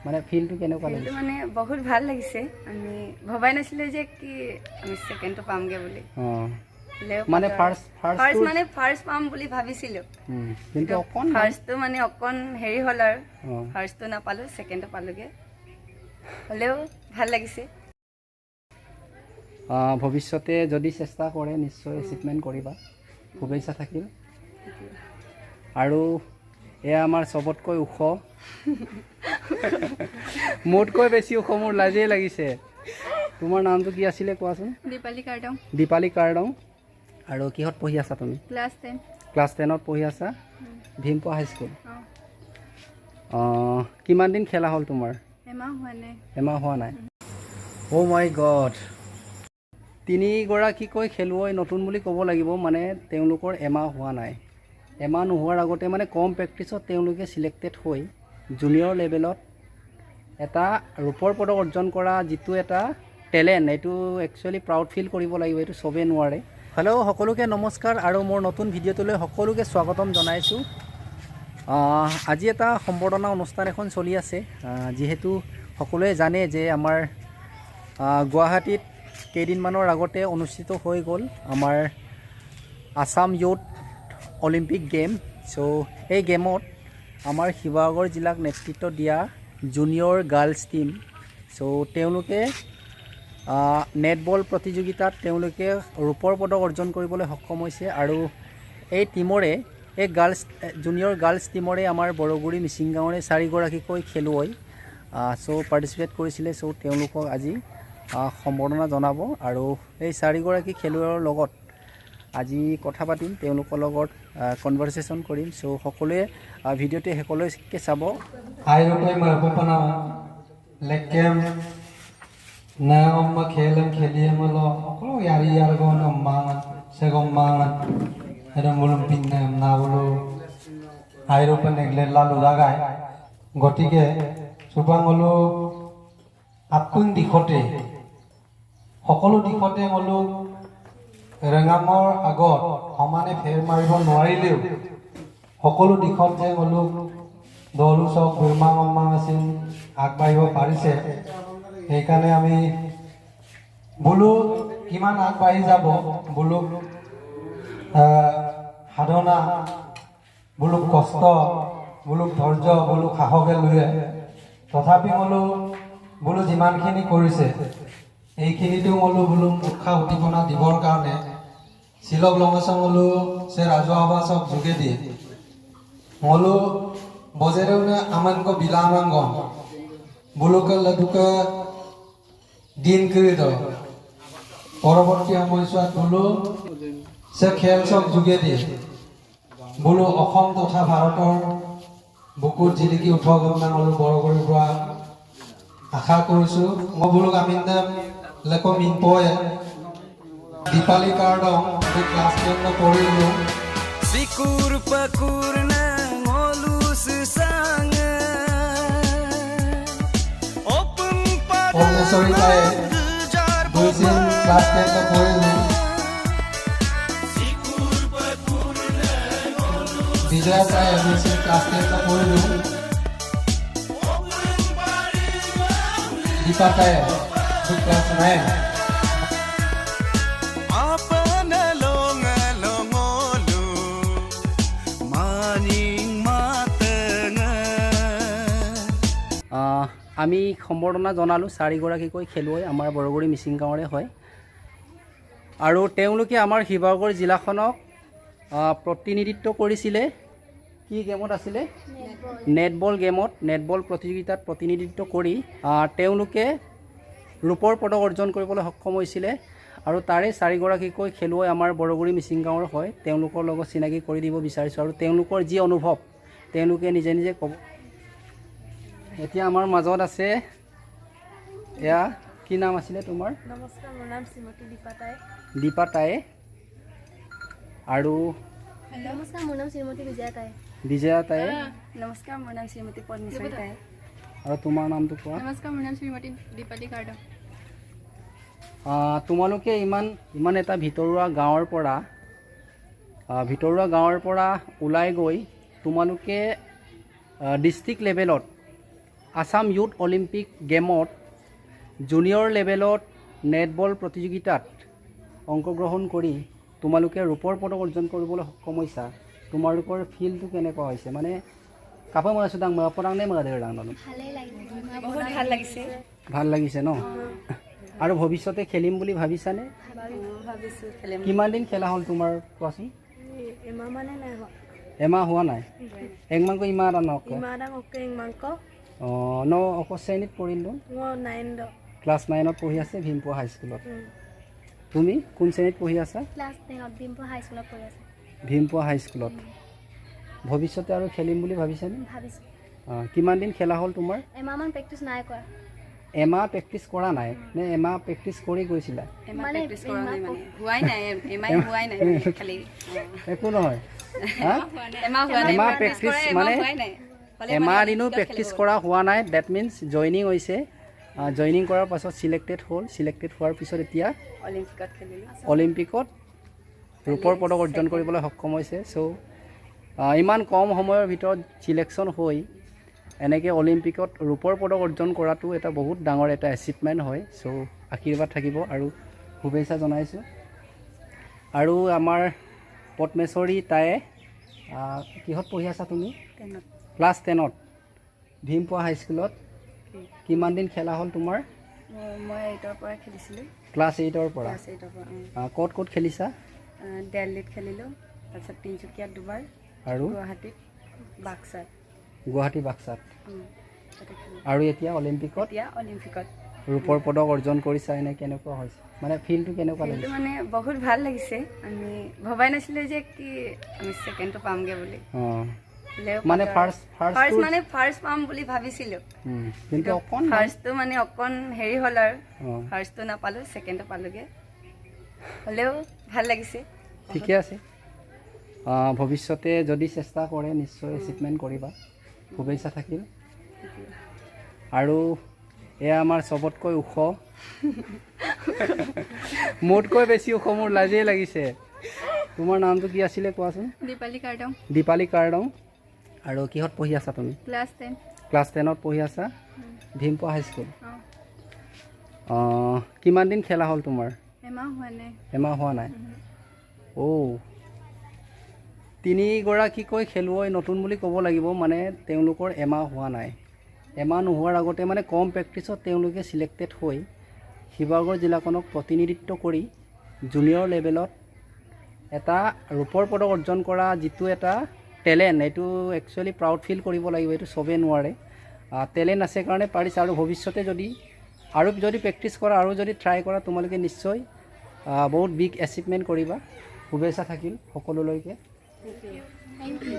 মানে ফিলটো কেনেকুৱা লাগিছে? মানে বহুত ভাল লাগিছে। আমি ভবাই নাছিলো যে কি আমি সেকেন্ডটো পামগে বুলি। মানে ফাৰ্ষ্ট পাম বুলি ভাবিছিলো, কিন্তু ফাৰ্ষ্টটো মানে অকণ হেৰি হ'ল আৰু ফাৰ্ষ্টটো নাপালো, সেকেন্ডটো পালোগে। হ'লেও ভাল লাগিছে। ভৱিষ্যতে যদি চেষ্টা কৰে নিশ্চয় এচিভমেণ্ট কৰিবা, শুভেচ্ছা থাকিল। আৰু এয়া আমাৰ চবতকৈ ওখ, মোতকৈ বেছি ওখ, মোৰ লাজেই লাগিছে। তোমাৰ নামটো কি আছিলে কোৱাচোন? দীপালী কাৰ্ডং। দীপালী কাৰ্ডং। আৰু কিহত পঢ়ি আছা তুমি? ক্লাছ 10। ক্লাছ 10ত পঢ়ি আছা, ভীমপুৰ হাইস্কুল। কিমান দিন খেলা হ'ল তোমাৰ? এমাহ হোৱা নাই। অ' মাই গড, 3গৰাকীকৈ খেলুৱৈ নতুন বুলি ক'ব লাগিব, মানে তেওঁলোকৰ এমাহ হোৱা নাই। এমাহ নোহোৱাৰ আগতে মানে কম প্ৰেক্টিছত তেওঁলোকে চিলেক্টেড হৈ জুনিয়ৰ লেভেলত এটা ৰূপৰ পদক অৰ্জন কৰা যিটো এটা টেলেণ্ট, এইটো একচুৱেলি প্ৰাউড ফিল কৰিব লাগিব, এইটো চবেই নোৱাৰে। হেল্ল', সকলোকে নমস্কাৰ আৰু মোৰ নতুন ভিডিঅ'টোলৈ সকলোকে স্বাগতম জনাইছোঁ। আজি এটা সম্বৰ্ধনা অনুষ্ঠান এখন চলি আছে। যিহেতু সকলোৱে জানে যে আমাৰ গুৱাহাটীত কেইদিনমানৰ আগতে অনুষ্ঠিত হৈ গ'ল আমাৰ আসাম ইউথ অলিম্পিক গেম। চ' এই গেমত আমাৰ শিৱসাগৰ জিলাক নেতৃত্ব দিয়া জুনিয়ৰ গাৰ্লছ টিম, চ' তেওঁলোকে নেটবল প্ৰতিযোগিতাত তেওঁলোকে ৰূপৰ পদক অৰ্জন কৰিবলৈ সক্ষম হৈছে। আৰু এই টিমৰে এই জুনিয়ৰ গাৰ্লছ টিমৰে আমাৰ বৰগুৰি মিচিং গাঁৱৰে 4গৰাকীকৈ খেলুৱৈ চ' পাৰ্টিচিপেট কৰিছিলে। চ' তেওঁলোকক আজি সম্বৰ্ধনা জনাব আৰু এই 4গৰাকী খেলুৱৈৰ লগত আজি কথা পাতিম, তেওঁলোকৰ লগত কনভাৰচেশ্যন কৰিম। চ' সকলোৱে ভিডিঅ'টো শেষলৈকে চাব। na omma khelam kheliam lo oklo yari yar go no mangan se go mangan era mulum pinna na bolo airo pan egle lalu lagai gotike subangolo apun dikhote সকলো দিখতে মলো ৰেঙামৰ আগত সমানে ফেৰ মাৰিব নোৱাৰিলেও সকলো দিখত যে মলো দলু চক গুৰমা অম্মা আছিল আগবাঢ়িব পাৰিছে। সেইকাৰণে আমি বোলো কিমান আগবাঢ়ি যাব, বোলো সাধনা, বোলো কষ্ট, বোলো ধৈৰ্য, বোলো সাহসে লৈ তথাপি বোলো যিমানখিনি কৰিছে এইখিনিতো বোলো উৎসাহ উদ্দীপনা দিবৰ কাৰণে শিলক লঙাচং সে ৰাজহুৱা সভাচক যোগেদি বজেৰেওনে আমানক বিলামাংগন বোলোকে লদুকে দিন কৰি পৰৱৰ্তী সময়ছোৱাত সে খেল চব যোগেদি অসম তথা ভাৰতৰ বুকুত জিলিকি উঠক বৰগুৰিৰ পৰা আশা কৰিছোঁ। মই আমি লেকো মিনপয়ে দীপালী কাৰ্ডং ক্লাছ 10 পঢ়িলোঁ Sikur pakurna ngolus sang Open pada গৈছিল ক্লাছ 10 পঢ়িলোঁ। Sikur pakurna বিজয়া চাই গৈছিল ক্লাছ 10 পঢ়িলোঁ। দীপা চাই class 9 Apana longa longolu Maning matenga আমি সম্বৰ্ধনা জনালোঁ 4গৰাকীকৈ খেলুৱৈ আমাৰ বৰগুৰি মিচিং গাঁৱৰে হয় আৰু তেওঁলোকে আমাৰ শিৱসাগৰ জিলাখনক প্ৰতিনিধিত্ব কৰিছিলে। কি গেমত আছিলে? নেটবল গেমত, নেটবল প্ৰতিযোগিতাত প্ৰতিনিধিত্ব কৰি তেওঁলোকে ৰূপৰ পদক অৰ্জন কৰিবলৈ সক্ষম হৈছিলে। আৰু তাৰে 4গৰাকীকৈ খেলুৱৈ আমাৰ বৰগুৰি মিচিং গাঁৱৰ হয়। তেওঁলোকৰ লগত চিনাকি কৰি দিব বিচাৰিছোঁ আৰু তেওঁলোকৰ যি অনুভৱ তেওঁলোকে নিজে নিজে ক'ব। এতিয়া আমাৰ মাজত আছে, এয়া কি নাম আছিলে তোমাৰ? নমস্কাৰ, মোৰ নাম শ্ৰীমতী দীপা তায়ে। আৰু নমস্কাৰ, মোৰ নাম শ্ৰীমতী বিজয়া তায়ে। নমস্কাৰ, মোৰ নাম শ্ৰীমতী পদ্মেশ্বৰী তায়ে। আৰু তোমাৰ নামটো কোৱা? নমস্কাৰ, মোৰ নাম শ্ৰীমতী দীপালী কাৰ্ডং। তোমালোকে ইমান এটা ভিতৰুৱা গাঁৱৰ পৰা ওলাই গৈ তোমালোকে ডিষ্ট্ৰিক্ট লেভেলত আসাম ইউথ অলিম্পিক গেমত জুনিয়ৰ লেভেলত নেটবল প্ৰতিযোগিতাত অংশগ্ৰহণ কৰি তোমালোকে ৰূপৰ পদক অৰ্জন কৰিবলৈ সক্ষম হৈছা। তোমালোকৰ ফিলটো কেনেকুৱা হৈছে? মানে কাপা মৰা চুদাং মৰা পৰাং নে মৰা দেৰ ডাং নলম? বহুত ভাল লাগিছে। ভাল লাগিছে ন? আৰু ভৱিষ্যতে খেলিম বুলি ভাবিছানে? ভাবিছোঁ খেলিম। কিমান দিন খেলা হ'ল তোমাৰ কোৱাচোন? এমাহ মানে নাই হোৱা। এমাহ হোৱা নাই? একমাহকৈ ইমান এটা নক ন অক শ্ৰেণীত পঢ়িলোঁ। ক্লাছ 9ত পঢ়ি আছে ভীমপুৰ হাইস্কুলত। তুমি কোন শ্ৰেণীত পঢ়ি আছা? ভীমপুৰ হাইস্কুলত। ভৱিষ্যতে আৰু খেলিম বুলি ভাবিছানে? কিমান দিন খেলা হ'ল তোমাৰ? এমাহমান প্ৰেক্টিছ নাই কৰা। এমাহ প্ৰেক্টিছ কৰা নাই নে এমাহ প্ৰেক্টিছ কৰি গৈছিলা? একো নহয়। এমাহ প্ৰেক্টিছ মানে এমাহ দিনো প্ৰেক্টিছ কৰা হোৱা নাই। ডেট মিনছ জইনিং হৈছে। জইনিং কৰাৰ পাছত চিলেক্টেড হ'ল। চিলেক্টেড হোৱাৰ পিছত এতিয়া অলিম্পিকত ৰূপৰ পদক অৰ্জন কৰিবলৈ সক্ষম হৈছে। চ' ইমান কম সময়ৰ ভিতৰত চিলেকশ্যন হৈ এনেকৈ অলিম্পিকত ৰূপৰ পদক অৰ্জন কৰাটো এটা বহুত ডাঙৰ এটা এচিভমেণ্ট হয়। চ' আশীৰ্বাদ থাকিব আৰু শুভেচ্ছা জনাইছোঁ। আৰু আমাৰ পদ্মেশ্বৰী তায়ে কিহত পঢ়ি আছা তুমি? ক্লাছ 10ত ভীমপুৰ হাইস্কুলত। কিমান দিন খেলা হ'ল তোমাৰ? মই 8ৰ পৰা খেলিছিলোঁ। ক্লাছ 8ৰ পৰা। ক'ত ক'ত খেলিছা? দিল্লীত খেলিলোঁ, তাৰপিছত তিনিচুকীয়াত দুবাৰ আৰু গুৱাহাটীত বাক্সাত। গুৱাহাটী বাক্সাত। আৰু এতিয়া অলিম্পিকত ৰূপৰ পদক অৰ্জন কৰিছা। এনে কেনেকুৱা হৈছে? মানে ফিলটো কেনেকুৱা লাগিছে? মানে বহুত ভাল লাগিছে। আমি ভবাই নাছিলোঁ যে কি আমি ছেকেণ্ডটো পামগৈ বুলি। মানে ফাৰ্ষ্ট পাম বুলি ভাবিছিলোঁ, কিন্তু ফাৰ্ষ্টটো মানে অকণ হেৰি হ'ল আৰু ফাৰ্ষ্টটো নাপালোঁ, ছেকেণ্ডটো পালোঁগৈ। হ'লেও ভাল লাগিছে। ঠিকে আছে। ভৱিষ্যতে যদি চেষ্টা কৰে নিশ্চয় এচিভমেণ্ট কৰিবা। শুভেচ্ছা থাকিল। আৰু এয়া আমাৰ চবতকৈ ওখ, মোতকৈ বেছি ওখ, মোৰ লাজেই লাগিছে। তোমাৰ নামটো কি আছিলে কোৱাচোন? দীপালী কাৰ্ডং। দীপালী কাৰ্ডং। আৰু কিহত পঢ়ি আছা তুমি? ক্লাছ 10। ক্লাছ 10ত পঢ়ি আছা ভীমপুৰ হাইস্কুল। কিমান দিন খেলা হ'ল তোমাৰ? এমাহ হোৱা নাই। এমাহ হোৱা নাই? তিনিগৰাকীকৈ খেলুৱৈ নতুন বুলি ক'ব লাগিব। মানে তেওঁলোকৰ এমাহ হোৱা নাই। এমাহ নোহোৱাৰ আগতে মানে কম প্ৰেক্টিছত তেওঁলোকে চিলেক্টেড হৈ শিৱসাগৰ জিলাখনক প্ৰতিনিধিত্ব কৰি জুনিয়ৰ লেভেলত এটা ৰূপৰ পদক অৰ্জন কৰা যিটো এটা টেলেণ্ট, এইটো একচুৱেলি প্ৰাউড ফিল কৰিব লাগিব। এইটো চবেই নোৱাৰে। টেলেণ্ট আছে কাৰণে পাৰিছে। আৰু ভৱিষ্যতে যদি প্ৰেক্টিছ কৰা আৰু যদি ট্ৰাই কৰা তোমালোকে নিশ্চয় বহুত বিগ এচিভমেণ্ট কৰিবা। শুভেচ্ছা থাকিল সকলোলৈকে। Thank U.